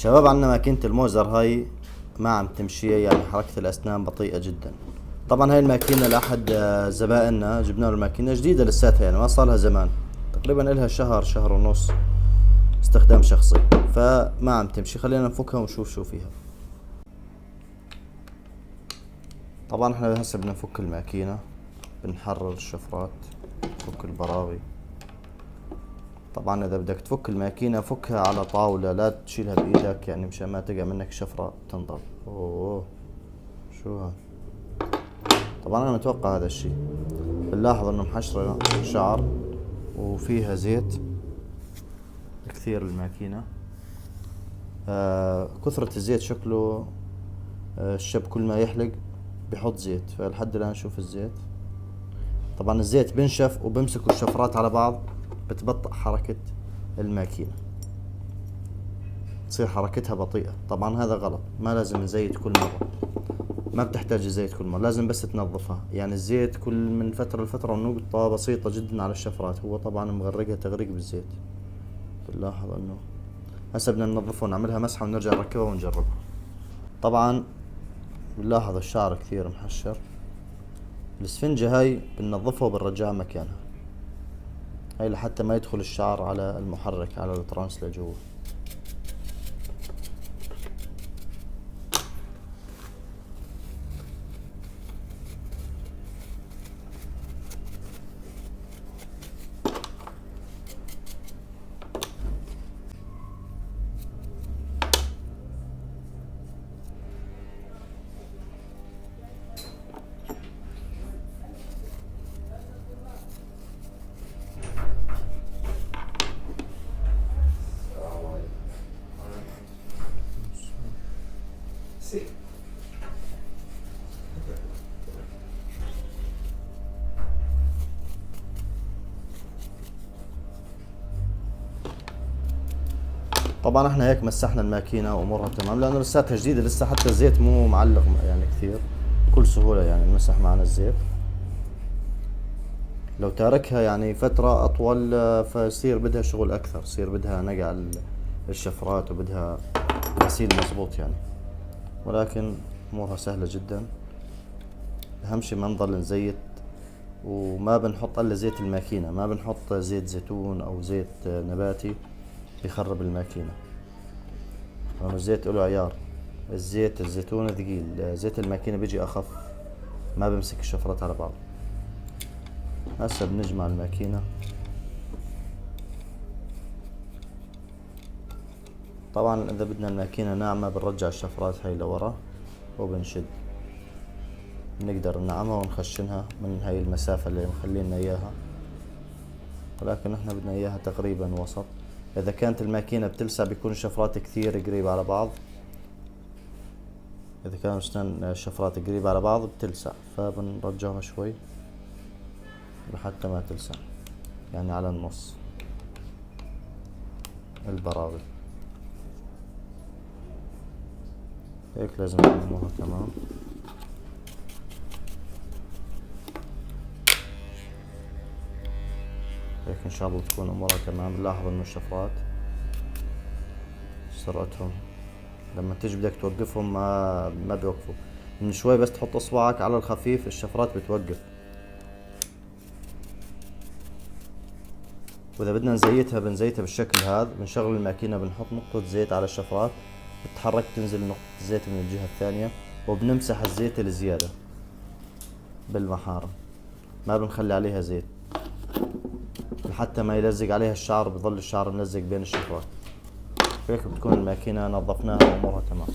شباب، عندنا ماكينة الموزر هاي ما عم تمشي، يعني حركة الأسنان بطيئة جدا. طبعا هاي الماكينة لأحد زبائننا جبنا له الماكينة جديدة لساتها، يعني ما صار لها زمان، تقريبا إلها شهر شهر ونص استخدام شخصي، فما عم تمشي. خلينا نفكها ونشوف شو فيها. طبعا احنا هسه بدنا نفك الماكينة، بنحرر الشفرات، نفك البراغي. طبعا اذا بدك تفك الماكينة فكها على طاولة، لا تشيلها بايدك، يعني مشان ما تقع منك شفرة تنضل. اوه، شو هاد؟ طبعا انا متوقع هذا الشي. بنلاحظ انه محشرة شعر وفيها زيت كثير الماكينة. كثرة الزيت شكله الشاب كل ما يحلق بحط زيت، فلحد الان نشوف الزيت. طبعا الزيت بنشف وبمسكوا الشفرات على بعض، بتبطئ حركة الماكينة، تصير حركتها بطيئة. طبعا هذا غلط، ما لازم نزيت كل مرة، ما بتحتاج زيت كل مرة، لازم بس تنظفها. يعني الزيت كل من فترة لفترة نقطة بسيطة جدا على الشفرات، هو طبعا مغرقها تغريق بالزيت. بنلاحظ انه هسه بدنا ننظفها ونعملها مسحة ونرجع نركبها ونجربها. طبعا بنلاحظ الشعر كثير محشر. الاسفنجة هاي بننظفها وبنرجعها مكانها، هاي لحتى ما يدخل الشعر على المحرك، على الترانس لجوا. طبعا احنا هيك مسحنا الماكينة وامورها تمام، لانه لساتها جديدة، لسه حتى الزيت مو معلق يعني كثير، بكل سهولة يعني نمسح معنا الزيت. لو تاركها يعني فترة اطول فيصير بدها شغل اكثر، يصير بدها نقع الشفرات وبدها غسيل مزبوط يعني، ولكن امورها سهلة جدا. اهم شي ما نضل نزيت، وما بنحط الا زيت الماكينة، ما بنحط زيت زيتون او زيت نباتي بيخرب الماكينة، لأنه الزيت له عيار. الزيت الزيتون ثقيل، زيت الماكينة بيجي أخف، ما بمسك الشفرات على بعض. هسه بنجمع الماكينة. طبعا إذا بدنا الماكينة ناعمة بنرجع الشفرات هاي لورا وبنشد، بنقدر ننعمها ونخشنها من هاي المسافة اللي مخلينا إياها، ولكن احنا بدنا إياها تقريبا وسط. إذا كانت الماكينة بتلسع بيكون الشفرات كثير قريبة على بعض، إذا كانوا الشفرات قريبة على بعض بتلسع، فبنرجعها شوي لحتى ما تلسع، يعني على النص البراغي هيك لازم نعملوها تمام. هيك ان شاء الله تكون امورها تمام. بنلاحظ انه الشفرات سرعتهم لما تيجي بدك توقفهم ما بيوقفوا، من شوي بس تحط اصبعك على الخفيف الشفرات بتوقف. واذا بدنا نزيتها بنزيتها بالشكل هذا، بنشغل الماكينة، بنحط نقطة زيت على الشفرات، بتتحرك تنزل نقطة الزيت من الجهة الثانية، وبنمسح الزيت الزيادة بالمحارة، ما بنخلي عليها زيت لحتى ما يلزق عليها الشعر، بظل الشعر ملزق بين الشفرات. هيك بتكون الماكينة نظفناها وامورها تمام.